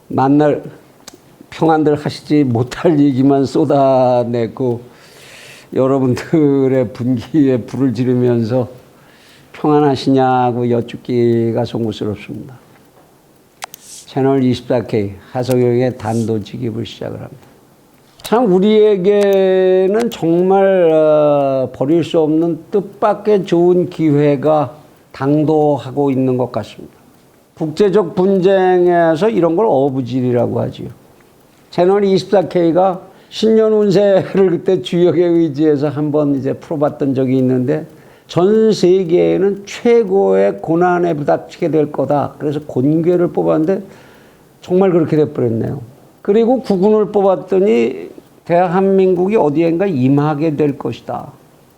만날 평안들 하시지 못할 얘기만 쏟아내고 여러분들의 분기에 불을 지르면서 평안하시냐고 여쭙기가 송구스럽습니다. 채널 24K 하석영의 단도직입을 시작을 합니다. 참 우리에게는 정말 버릴 수 없는 뜻밖의 좋은 기회가 당도하고 있는 것 같습니다. 국제적 분쟁에서 이런 걸 어부질이라고 하지요. 채널 24K가 신년 운세를 그때 주역에 의지해서 한번 이제 풀어봤던 적이 있는데 전 세계에는 최고의 고난에 부닥치게 될 거다. 그래서 곤괴를 뽑았는데 정말 그렇게 돼버렸네요. 그리고 국운을 뽑았더니 대한민국이 어디엔가 임하게 될 것이다.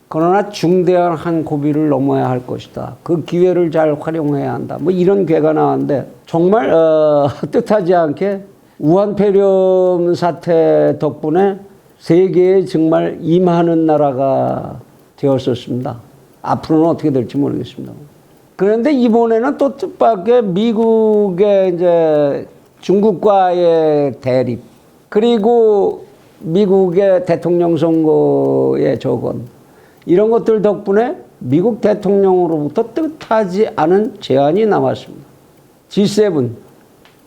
그러나 중대한 한 고비를 넘어야 할 것이다. 그 기회를 잘 활용해야 한다. 뭐 이런 괴가 나왔는데 정말 뜻하지 않게 우한 폐렴 사태 덕분에 세계에 정말 임하는 나라가 되었었습니다. 앞으로는 어떻게 될지 모르겠습니다. 그런데 이번에는 또 뜻밖의 미국의 이제 중국과의 대립, 그리고 미국의 대통령 선거의 저건, 이런 것들 덕분에 미국 대통령으로부터 뜻하지 않은 제안이 나왔습니다. G7,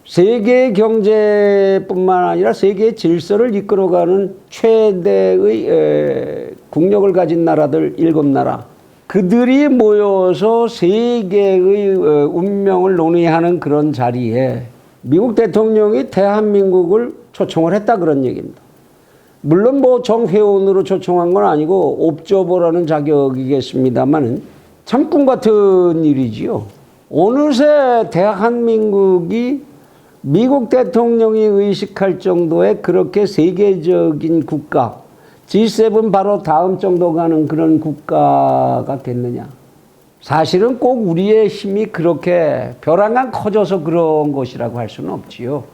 세계의 경제뿐만 아니라 세계의 질서를 이끌어가는 최대의 국력을 가진 나라들 7나라. 그들이 모여서 세계의 운명을 논의하는 그런 자리에 미국 대통령이 대한민국을 초청을 했다 그런 얘기입니다. 물론 뭐 정회원으로 초청한 건 아니고 옵저버라는 자격이겠습니다만은 참 꿈 같은 일이지요. 어느새 대한민국이 미국 대통령이 의식할 정도의 그렇게 세계적인 국가, G7 바로 다음 정도 가는 그런 국가가 됐느냐. 사실은 꼭 우리의 힘이 그렇게 벼랑간 커져서 그런 것이라고 할 수는 없지요.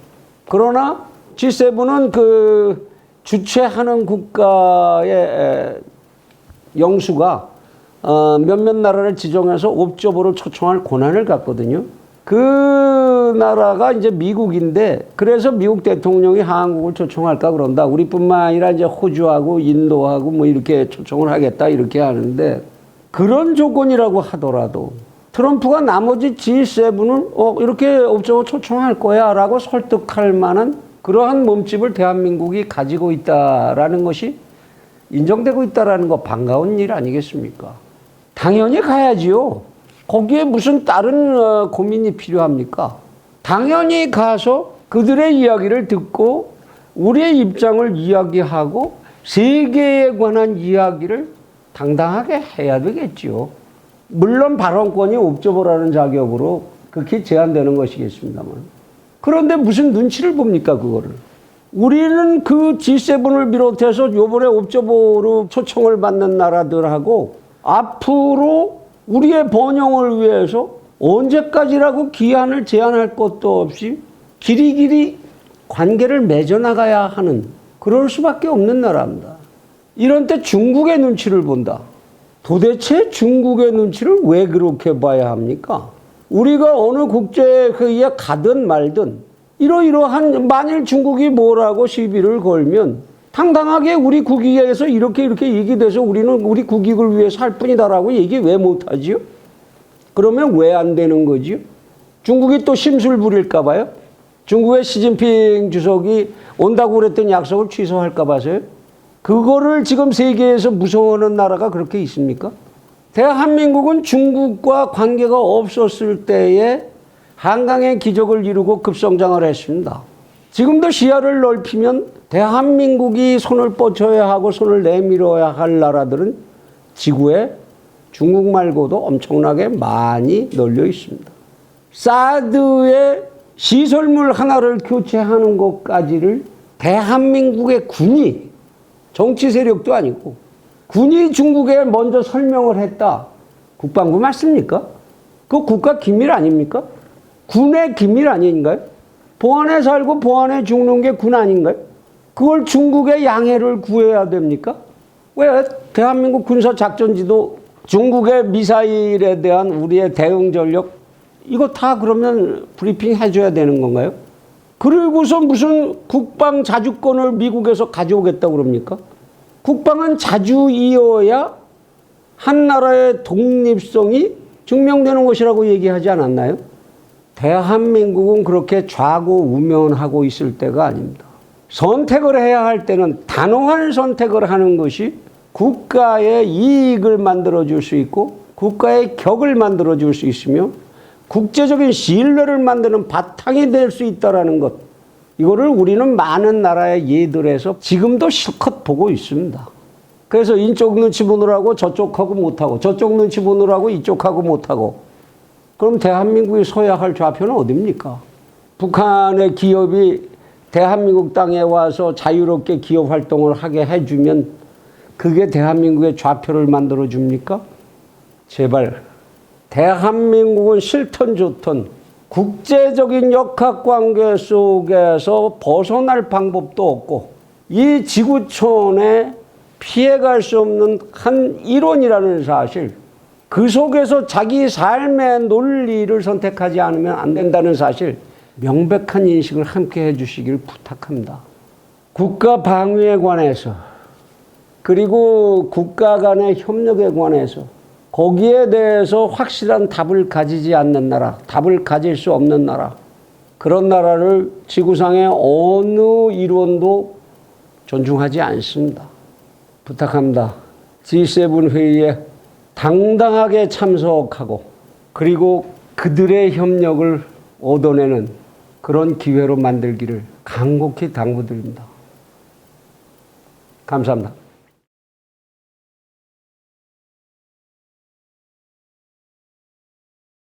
그러나 G7은 그 주최하는 국가의 영수가 몇몇 나라를 지정해서 옵저버를 초청할 권한을 갖거든요. 그 나라가 이제 미국인데, 그래서 미국 대통령이 한국을 초청할까 그런다. 우리뿐만 아니라 이제 호주하고 인도하고 뭐 이렇게 초청을 하겠다 이렇게 하는데, 그런 조건이라고 하더라도 트럼프가 나머지 G7은 이렇게 옵저버 초청할 거야 라고 설득할 만한 그러한 몸집을 대한민국이 가지고 있다라는 것이 인정되고 있다라는 거 반가운 일 아니겠습니까? 당연히 가야지요. 거기에 무슨 다른 고민이 필요합니까? 당연히 가서 그들의 이야기를 듣고 우리의 입장을 이야기하고 세계에 관한 이야기를 당당하게 해야 되겠지요. 물론 발언권이 옵저버라는 자격으로 그렇게 제한되는 것이겠습니다만. 그런데 무슨 눈치를 봅니까, 그거를? 우리는 그 G7을 비롯해서 요번에 옵저버로 초청을 받는 나라들하고 앞으로 우리의 번영을 위해서 언제까지라고 기한을 제한할 것도 없이 길이길이 관계를 맺어나가야 하는 그럴 수밖에 없는 나라입니다. 이런 때 중국의 눈치를 본다. 도대체 중국의 눈치를 왜 그렇게 봐야 합니까? 우리가 어느 국제회의에 가든 말든 이러이러한 만일 중국이 뭐라고 시비를 걸면 당당하게 우리 국익에서 이렇게 얘기돼서 우리는 우리 국익을 위해서 할 뿐이다라고 얘기 왜 못하지요? 그러면 왜 안 되는 거지요? 중국이 또 심술 부릴까 봐요? 중국의 시진핑 주석이 온다고 그랬던 약속을 취소할까 봐서요? 그거를 지금 세계에서 무서워하는 나라가 그렇게 있습니까? 대한민국은 중국과 관계가 없었을 때에 한강의 기적을 이루고 급성장을 했습니다. 지금도 시야를 넓히면 대한민국이 손을 뻗쳐야 하고 손을 내밀어야 할 나라들은 지구에 중국 말고도 엄청나게 많이 널려 있습니다. 사드의 시설물 하나를 교체하는 것까지를 대한민국의 군이, 정치 세력도 아니고 군이 중국에 먼저 설명을 했다. 국방부 맞습니까? 그거 국가 기밀 아닙니까? 군의 기밀 아닌가요? 보안에 살고 보안에 죽는 게 군 아닌가요? 그걸 중국의 양해를 구해야 됩니까? 왜 대한민국 군사작전지도 중국의 미사일에 대한 우리의 대응 전력 이거 다 그러면 브리핑 해줘야 되는 건가요? 그리고서 무슨 국방 자주권을 미국에서 가져오겠다고 그럽니까? 국방은 자주이어야 한 나라의 독립성이 증명되는 것이라고 얘기하지 않았나요? 대한민국은 그렇게 좌고우면하고 있을 때가 아닙니다. 선택을 해야 할 때는 단호한 선택을 하는 것이 국가의 이익을 만들어줄 수 있고 국가의 격을 만들어줄 수 있으며 국제적인 신뢰를 만드는 바탕이 될 수 있다는 것. 이거를 우리는 많은 나라의 예들에서 지금도 실컷 보고 있습니다. 그래서 이쪽 눈치 보느라고 저쪽하고 못하고 저쪽 눈치 보느라고 이쪽하고 못하고 그럼 대한민국이 서야 할 좌표는 어디입니까? 북한의 기업이 대한민국 땅에 와서 자유롭게 기업 활동을 하게 해주면 그게 대한민국의 좌표를 만들어 줍니까? 제발 대한민국은 싫든 좋든 국제적인 역학관계 속에서 벗어날 방법도 없고 이 지구촌에 피해갈 수 없는 한 일원이라는 사실, 그 속에서 자기 삶의 논리를 선택하지 않으면 안 된다는 사실, 명백한 인식을 함께 해주시길 부탁합니다. 국가 방위에 관해서 그리고 국가 간의 협력에 관해서 거기에 대해서 확실한 답을 가지지 않는 나라, 답을 가질 수 없는 나라, 그런 나라를 지구상의 어느 일원도 존중하지 않습니다. 부탁합니다. G7 회의에 당당하게 참석하고 그리고 그들의 협력을 얻어내는 그런 기회로 만들기를 간곡히 당부드립니다. 감사합니다.